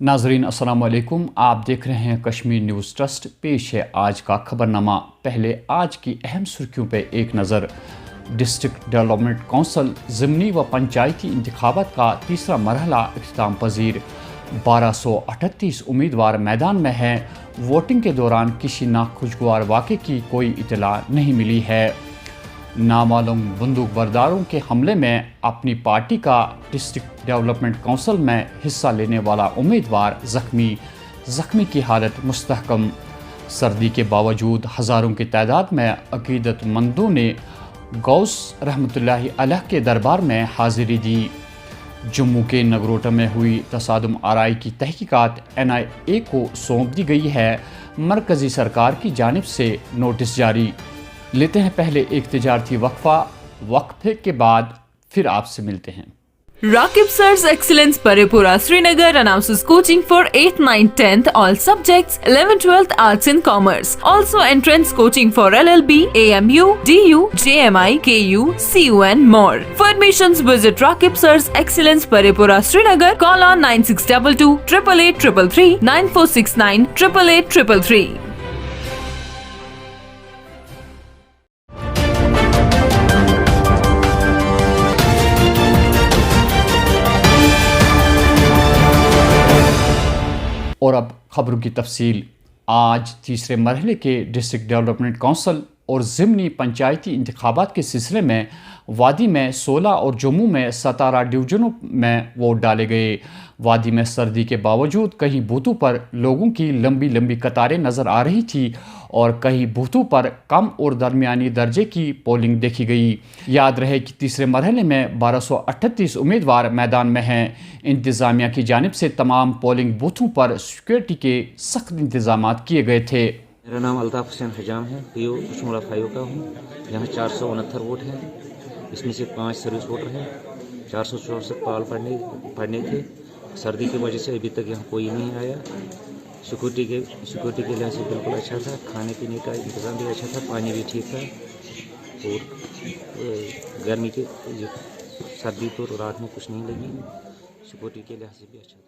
नाजरीन अस्सलाम वालेकुम। आप देख रहे हैं कश्मीर न्यूज़ ट्रस्ट। पेश है आज का खबरनामा। पहले आज की अहम सुर्खियों पर एक नज़र। डिस्ट्रिक्ट डेवलपमेंट कौंसल ज़िमनी व पंचायती इंतखाबात का तीसरा मरहला इख्तिताम पजीर। 1238 उम्मीदवार मैदान में हैं। वोटिंग के दौरान किसी नाखुशगवार वाक़े की कोई इतला नहीं मिली है। नामालूम बंदूक बरदारों के हमले में अपनी पार्टी का डिस्ट्रिक्ट डेवलपमेंट कौंसल में हिस्सा लेने वाला उम्मीदवार ज़ख्मी की हालत मुस्तहकम। सर्दी के बावजूद हज़ारों की तादाद में अक़ीदतमंदों ने गौस रहमतुल्लाहि अलैह के दरबार में हाज़िरी दी। जम्मू के नगरोटा में हुई तसादुम आराई की तहकीकात NIA को सौंप दी गई है। मरकज़ी सरकार की जानिब से नोटिस जारी। लेते हैं पहले एक तिजारती वक्फे के बाद फिर आपसे मिलते हैं। Rakib Sir's Excellence Paripura Srinagar announces coaching for 8th, 9th, 10th all subjects, 11th, 12th Arts and Commerce. Also entrance coaching for LLB, AMU, DU, JMI, KU, CU and more. For admissions visit Rakib Sir's Excellence Paripura Srinagar. Call on 9622 888 333 9469 888 333. और अब खबरों की तफसील। आज तीसरे मरहले के district development council और ज़िमनी पंचायती इंतखाबात के सिलसिले में वादी में 16 और जम्मू में 17 डिवीज़नों में वोट डाले गए। वादी में सर्दी के बावजूद कहीं बूथों पर लोगों की लंबी लंबी कतारें नज़र आ रही थी और कहीं बूथों पर कम और दरमियानी दर्जे की पोलिंग देखी गई। याद रहे कि तीसरे मरहले में 1238 उम्मीदवार मैदान में हैं। इंतज़ामिया की जानिब से तमाम पोलिंग बूथों पर सिक्योरिटी के सख्त इंतज़ाम किए गए थे। मेरा नाम अल्ताफ़ हुसैन हजाम है, PO कश्मीरा फाइव का हूँ। यहाँ 469 वोट हैं, इसमें से 5 सर्विस वोटर हैं। 464 पाल पढ़ने थे। सर्दी की वजह से अभी तक यहाँ कोई नहीं आया। सिक्योरिटी के लिहाज से बिल्कुल अच्छा था। खाने पीने का इंतज़ाम भी अच्छा था, पानी भी ठीक था और गर्मी के सर्दी तो रात में कुछ नहीं लगी। सिक्योरिटी के लिहाज से भी अच्छा था।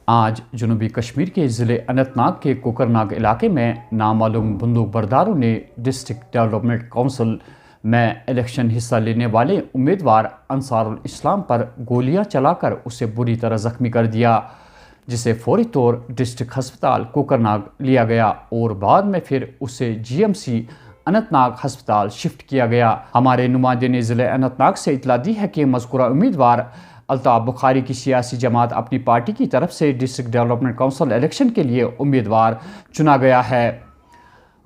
आज जनूबी कश्मीर के ज़िले अनंतनाग के कोकरनाग इलाके में नामालूम बंदूक बरदारों ने डिस्ट्रिक्ट डेवलपमेंट कौंसिल में इलेक्शन हिस्सा लेने वाले उम्मीदवार अंसारुल इस्लाम पर गोलियां चलाकर उसे बुरी तरह ज़ख्मी कर दिया, जिसे फौरी तौर डिस्ट्रिक्ट हस्पताल कोकरनाग लिया गया और बाद में फिर उसे GMC अनंतनाग हस्पताल शिफ्ट किया गया। हमारे नुमाइंदे ने ज़िले अनंतनाग से इतला दी है कि मज़कूरा उम्मीदवार अल्ताफ़ बुखारी की सियासी जमात अपनी पार्टी की तरफ से डिस्ट्रिक्ट डेवलपमेंट कौंसिल इलेक्शन के लिए उम्मीदवार चुना गया है।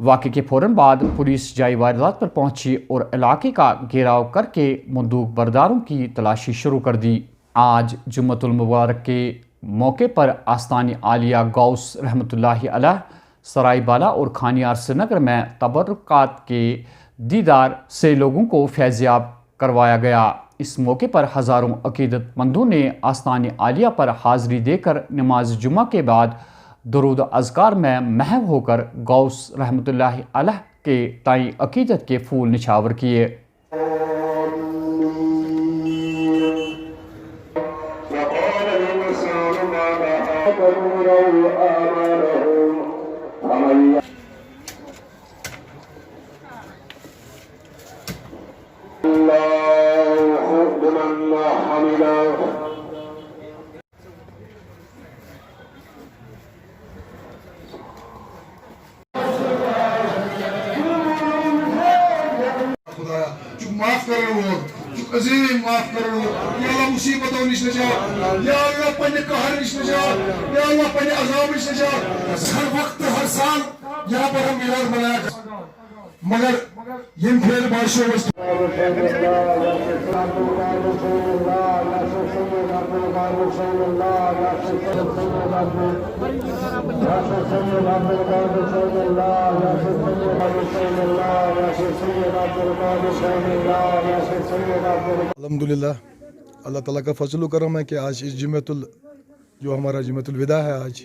वाक़े के फ़ौरन बाद पुलिस जाई वारदात पर पहुंची और इलाके का घेराव करके बंदूक बरदारों की तलाशी शुरू कर दी। आज जुम्मतुल मुबारक के मौके पर आस्तानी आलिया गौस रहमतुल्लाहि अलैह सरायबाला और खानियार श्रीनगर में तबरुकात के दीदार से लोगों को फैज़याब करवाया गया। इस मौके पर हज़ारों अक़ीदतमंदों ने आस्तानी आलिया पर हाज़िरी देकर नमाज जुमा के बाद दरूद अज़कार में महव होकर गौस रहमतुल्लाहि अलैह के ताई अक़ीदत के फूल निछावर किए। माफ करो, अजीम माफ करो या अल्लाह मुसीबतों निश निजात, या अल्लाह पन्ने कहर निश निजात, या अल्लाह पन्ने अज़ाब निश निजात। हर वक्त हर साल यहाँ पर हम मिलाद मनाया, मगर यम फेल बाशो अल्हम्दुलिल्लाह, अल्लाह ताला का फजल करम है कि आज इस जो हमारा जुम्मतुल विदा है, आज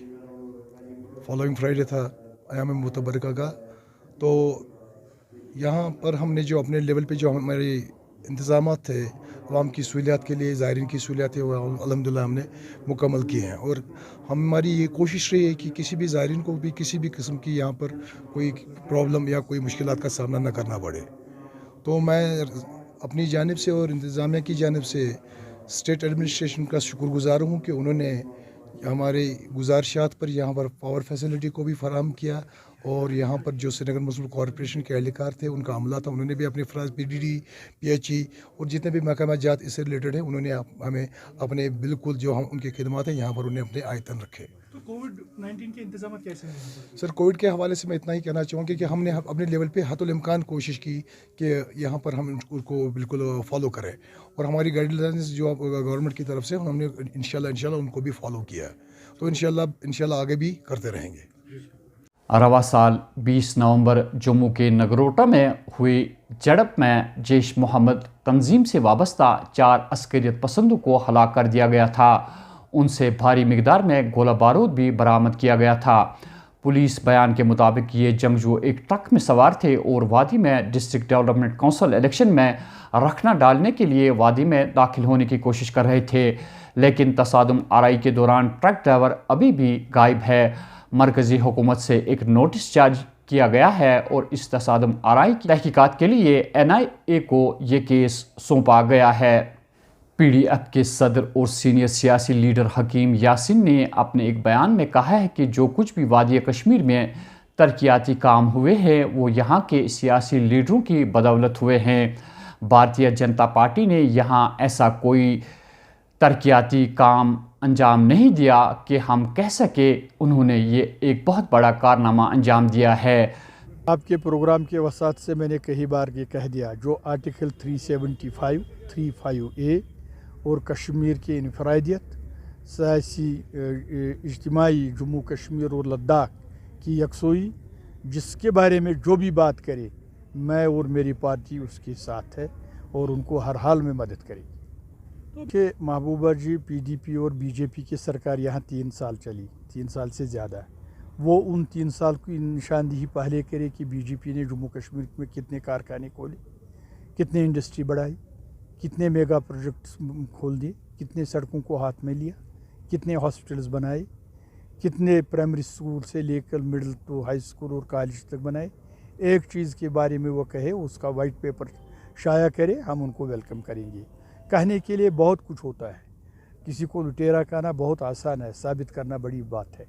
फॉलोइंग फ्राइडे था अयाम मुतबरका का, तो यहाँ पर हमने जो अपने लेवल पे जो हमारे इंतज़ामात थे आवाम की सहूलियात के लिए ज़ायरीन की सहूलियात है वो अल्हम्दुलिल्लाह हमने मुकम्मल किए हैं। और हमारी ये कोशिश रही है कि किसी भी ज़ायरीन को भी किसी भी किस्म की यहाँ पर कोई प्रॉब्लम या कोई मुश्किलात का सामना न करना पड़े। तो मैं अपनी जानिब से और इंतज़ामिया की जानिब से स्टेट एडमिनिस्ट्रेशन का शुक्रगुज़ार हूँ कि उन्होंने हमारे गुजारिशात पर यहाँ पर पावर फैसिलिटी को भी फराहम किया, और यहाँ पर जो श्रीनगर म्यूनसिपल कॉरपोरेशन के एहलकार थे उनका अमला था, उन्होंने भी अपने फ़राज़ PDD PHE और जितने भी महकमा जात इससे रिलेटेड हैं उन्होंने हमें अपने बिल्कुल जो हम उनकी खिदमत है यहाँ पर उन्हें अपने आयतन रखे। तो कोविड-19 के इंतजाम कैसे हैं? सर कोविड के हवाले से मैं इतना ही कहना चाहूँगा कि हमने अपने लेवल पे हतुल इम्कान कोशिश की कि यहाँ पर हम उनको बिल्कुल फॉलो करें, और हमारी गाइडलाइंस जो गवर्नमेंट की तरफ से हमने इंशाल्लाह उनको भी फॉलो किया है, तो इंशाल्लाह आगे भी करते रहेंगे। रवा साल 20 नवंबर जम्मू के नगरोटा में हुई झड़प में जैश मोहम्मद तंजीम से वाबस्ता 4 अस्करियत पसंदों को हलाक कर दिया गया था। उनसे भारी मिकदार में गोला बारूद भी बरामद किया गया था। पुलिस बयान के मुताबिक ये जंगजू एक ट्रक में सवार थे और वादी में डिस्ट्रिक्ट डेवलपमेंट काउंसिल इलेक्शन में रखना डालने के लिए वादी में दाखिल होने की कोशिश कर रहे थे, लेकिन तसादुम आराई के दौरान ट्रक ड्राइवर अभी भी गायब है। मरकज़ी हुकूमत से एक नोटिस जारी किया गया है और इस तसादुम आराई की तहकीकात के लिए NIA को ये केस सौंपा गया है। PDF के सदर और सीनियर सियासी लीडर हकीम यासीन ने अपने एक बयान में कहा है कि जो कुछ भी वादी कश्मीर में तरक्याती काम हुए हैं वो यहाँ के सियासी लीडरों की बदौलत हुए हैं। भारतीय जनता पार्टी ने यहाँ ऐसा कोई तरक्याती काम अंजाम नहीं दिया कि हम कह सके उन्होंने ये एक बहुत बड़ा कारनामा अंजाम दिया है। आपके प्रोग्राम के वसात से मैंने कई बार ये कह दिया, जो आर्टिकल 375, 35A और कश्मीर की इनफरादियत, सियासी इज्तिमाई जम्मू कश्मीर और लद्दाख की यकसोई, जिसके बारे में जो भी बात करे मैं और मेरी पार्टी उसके साथ है और उनको हर हाल में मदद करेगी। कि महबूबा जी PDP और BJP की सरकार यहाँ 3 साल चली, 3 साल से ज़्यादा। वो उन 3 साल की निशानदेही पहले करे कि BJP ने जम्मू कश्मीर में कितने कारखाने खोले, कितने इंडस्ट्री बढ़ाई, कितने मेगा प्रोजेक्ट्स खोल दिए, कितने सड़कों को हाथ में लिया, कितने हॉस्पिटल्स बनाए, कितने प्राइमरी स्कूल से लेकर मिडिल टू हाई स्कूल और कॉलेज तक बनाए। एक चीज़ के बारे में वो कहे, उसका वाइट पेपर शाया करे, हम उनको वेलकम करेंगे। कहने के लिए बहुत कुछ होता है, किसी को लुटेरा कहना बहुत आसान है, साबित करना बड़ी बात है।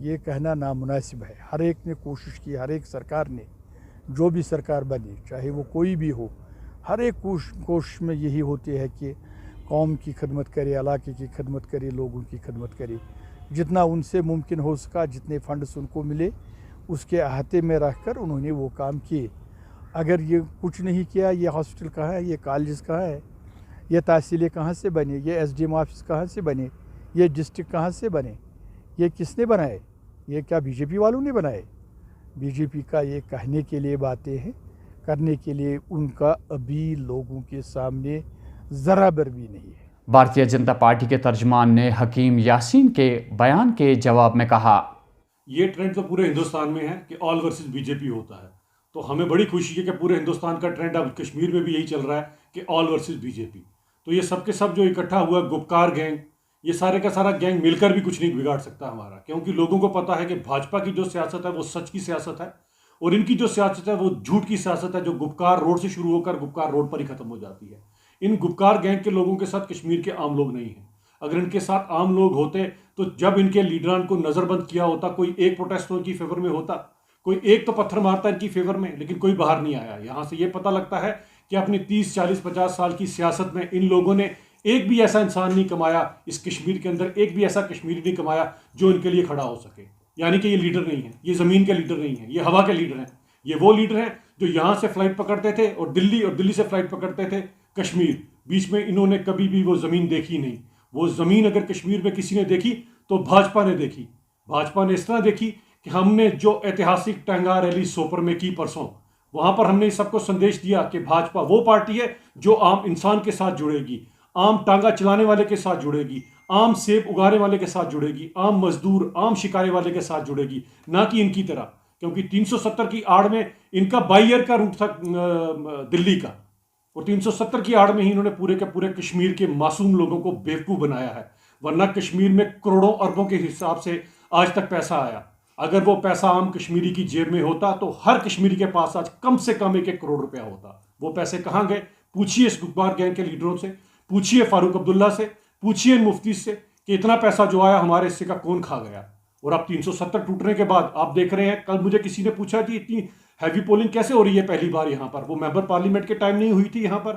ये कहना नामुनासिब है। हर एक ने कोशिश की, हर एक सरकार ने, जो भी सरकार बनी चाहे वो कोई भी हो, हर एक कोशिश में यही होती है कि कौम की खिदमत करे, इलाके की खिदमत करे, लोगों की खिदमत करे। जितना उनसे मुमकिन हो सका, जितने फंड्स उनको मिले उसके अहाते में रख कर उन्होंने वो काम किए। अगर ये कुछ नहीं किया, ये हॉस्पिटल कहाँ है, ये कॉलेज कहाँ है, ये तहसीलें कहाँ से बने, ये SDM ऑफिस कहाँ से बने, ये डिस्ट्रिक्ट कहाँ से बने, ये किसने बनाए? ये क्या BJP वालों ने बनाए? BJP का ये कहने के लिए बातें हैं, करने के लिए उनका अभी लोगों के सामने ज़रा बर भी नहीं है। भारतीय जनता पार्टी के तर्जमान ने हकीम यासीन के बयान के जवाब में कहा, ये ट्रेंड तो पूरे हिंदुस्तान में है कि ऑल वर्सेस BJP होता है, तो हमें बड़ी खुशी है कि पूरे हिंदुस्तान का ट्रेंड अब कश्मीर में भी यही चल रहा है कि ऑल वर्सेस BJP। तो ये सब के सब जो इकट्ठा हुआ गुपकार गैंग, ये सारे का सारा गैंग मिलकर भी कुछ नहीं बिगाड़ सकता हमारा, क्योंकि लोगों को पता है कि भाजपा की जो सियासत है वो सच की सियासत है और इनकी जो सियासत है वो झूठ की सियासत है, जो गुपकार रोड से शुरू होकर गुपकार रोड पर ही खत्म हो जाती है। इन गुपकार गैंग के लोगों के साथ कश्मीर के आम लोग नहीं हैं। अगर इनके साथ आम लोग होते तो जब इनके लीडरान को नज़रबंद किया होता, कोई एक प्रोटेस्ट इनकी फेवर में होता, कोई एक तो पत्थर मारता इनकी फेवर में, लेकिन कोई बाहर नहीं आया। यहाँ से ये पता लगता है कि अपनी 30, 40, 50 साल की सियासत में इन लोगों ने एक भी ऐसा इंसान नहीं कमाया, इस कश्मीर के अंदर एक भी ऐसा कश्मीरी नहीं कमाया जो इनके लिए खड़ा हो सके। यानी कि ये लीडर नहीं है, ये ज़मीन के लीडर नहीं है, ये हवा के लीडर हैं। ये वो लीडर हैं जो यहाँ से फ्लाइट पकड़ते थे और दिल्ली से फ्लाइट पकड़ते थे कश्मीर। बीच में इन्होंने कभी भी वो ज़मीन देखी नहीं। वो ज़मीन अगर कश्मीर में किसी ने देखी तो भाजपा ने देखी। भाजपा ने इस तरह देखी कि हमने जो ऐतिहासिक टहंगा रैली सोपर में की परसों, वहाँ पर हमने सबको संदेश दिया कि भाजपा वो पार्टी है जो आम इंसान के साथ जुड़ेगी, आम टांगा चलाने वाले के साथ जुड़ेगी, आम सेब उगाने वाले के साथ जुड़ेगी, आम मजदूर, आम शिकारे वाले के साथ जुड़ेगी, ना कि इनकी तरह। क्योंकि 370 की आड़ में इनका बाइयर का रूट था दिल्ली का, और 370 की आड़ में ही इन्होंने पूरे के पूरे कश्मीर के मासूम लोगों को बेवकूफ़ बनाया है। वरना कश्मीर में करोड़ों अरबों के हिसाब से आज तक पैसा आया। अगर वो पैसा आम कश्मीरी की जेब में होता तो हर कश्मीरी के पास आज कम से कम 1 करोड़ रुपया होता। वो पैसे कहाँ गए? पूछिए इस गुप्कार गैंग के लीडरों से, पूछिए फारूक अब्दुल्ला से, पूछिए मुफ्ती से कि इतना पैसा जो आया हमारे हिस्से का कौन खा गया। और अब 370 टूटने के बाद आप देख रहे हैं, कल मुझे किसी ने पूछा कि इतनी हैवी पोलिंग कैसे हो रही है पहली बार यहाँ पर, वो मेंबर पार्लियामेंट के टाइम नहीं हुई थी यहाँ पर।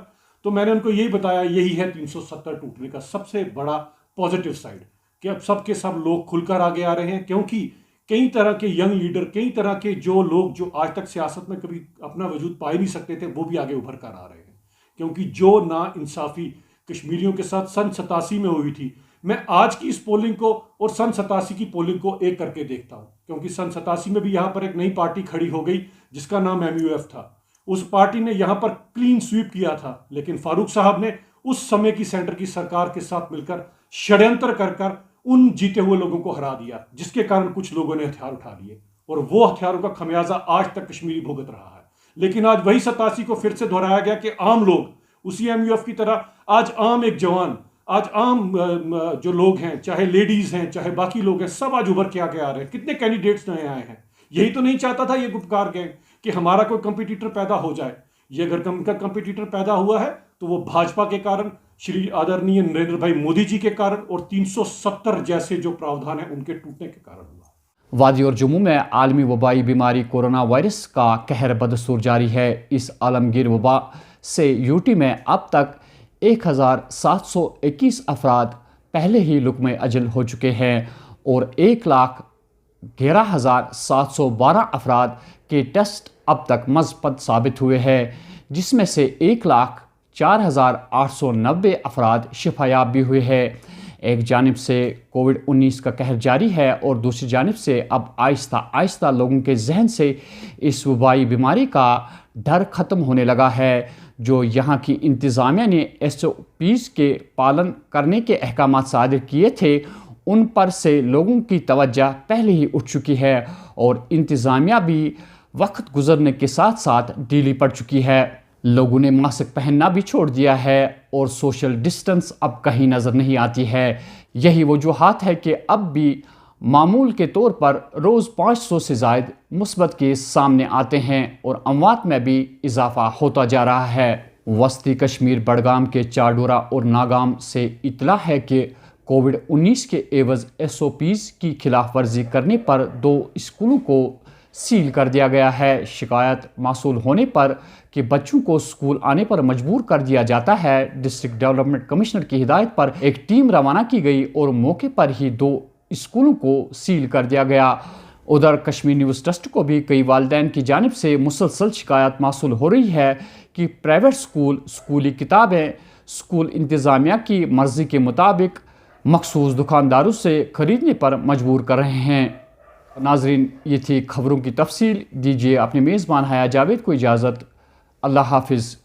तो मैंने उनको यही बताया, यही है 370 टूटने का सबसे बड़ा पॉजिटिव साइड, कि अब सब के सब लोग खुलकर आगे आ रहे हैं। क्योंकि कई तरह के यंग लीडर, कई तरह के जो लोग जो आज तक सियासत में कभी अपना वजूद पा ही नहीं सकते थे, वो भी आगे उभर कर आ रहे हैं। क्योंकि जो ना इंसाफी कश्मीरियों के साथ सन 87 में हुई थी, मैं आज की इस पोलिंग को और सन 87 की पोलिंग को एक करके देखता हूं। क्योंकि सन 87 में भी यहाँ पर एक नई पार्टी खड़ी हो गई जिसका नाम MUF था। उस पार्टी ने यहाँ पर क्लीन स्वीप किया था, लेकिन फारूक साहब ने उस समय की सेंटर की सरकार के साथ मिलकर षड्यंत्र कर उन जीते हुए लोगों को हरा दिया, जिसके कारण कुछ लोगों ने हथियार उठा लिए और वो हथियारों का खमियाजा आज तक कश्मीरी भुगत रहा है। लेकिन आज वही 87 को फिर से दोहराया गया कि आम लोग उसी MUF की तरह, आज आम एक जवान, आज आम जो लोग हैं, चाहे लेडीज हैं चाहे बाकी लोग हैं, सब आज उभर के आगे आ रहे हैं। कितने कैंडिडेट्स नए आए हैं। यही तो नहीं चाहता था ये गुप्कार गैंग कि हमारा कोई कंपटीटर पैदा हो जाए। ये अगर उनका कंपटीटर पैदा हुआ है तो वो भाजपा के कारण, श्री आदरणीय नरेंद्र भाई मोदी जी के कारण और 370 जैसे जो प्रावधान है उनके टूटने के कारण हुआ। वादी और जम्मू में आलमी वबाई बीमारी कोरोना वायरस का कहर बदस्तूर जारी है। इस आलमगीर वबा से यूटी में अब तक 1721 अफराद पहले ही लुक्मे अजल हो चुके हैं और 1,11,712 अफराद के टेस्ट अब तक मस्बत साबित हुए हैं, जिसमें से 1,04,890 अफराद शिफायाब भी हुए हैं। एक जानिब से कोविड-19 का कहर जारी है और दूसरी जानिब से अब आहिस्ता आहिस्ता लोगों के जहन से इस वबाई बीमारी का डर ख़त्म होने लगा है। जो यहाँ की इंतज़ामिया ने SOPs के पालन करने के अहकामात सादिर किए थे, उन पर से लोगों की तवज्जो पहले ही उठ चुकी है और इंतज़ामिया भी वक्त गुजरने के साथ साथ ढीली पड़ चुकी है। लोगों ने मास्क पहनना भी छोड़ दिया है और सोशल डिस्टेंस अब कहीं नज़र नहीं आती है। यही वजूहात है कि अब भी मामूल के तौर पर रोज़ 500 से ज़ायद मुस्बत केस सामने आते हैं और अमवात में भी इजाफा होता जा रहा है। वस्ती कश्मीर बडगाम के चाडोरा और नागाम से इतला है कि कोविड-19 के एवज़ SOPs की खिलाफ वर्जी करने पर 2 स्कूलों को सील कर दिया गया है। शिकायत मासूल होने पर कि बच्चों को स्कूल आने पर मजबूर कर दिया जाता है, डिस्ट्रिक्ट डेवलपमेंट कमिश्नर की हिदायत पर एक टीम रवाना की गई और मौके पर ही 2 स्कूलों को सील कर दिया गया। उधर कश्मीर न्यूज़ ट्रस्ट को भी कई वालिदैन की जानिब से मुसलसल शिकायत मासूल हो रही है कि प्राइवेट स्कूल स्कूली किताबें स्कूल इंतज़ामिया की मर्ज़ी के मुताबिक मखसूस दुकानदारों से ख़रीदने पर मजबूर कर रहे हैं। नाजरीन, ये थी खबरों की तफसील। दीजिए अपने मेज़बान हया जावेद को इजाज़त। अल्लाह हाफिज़।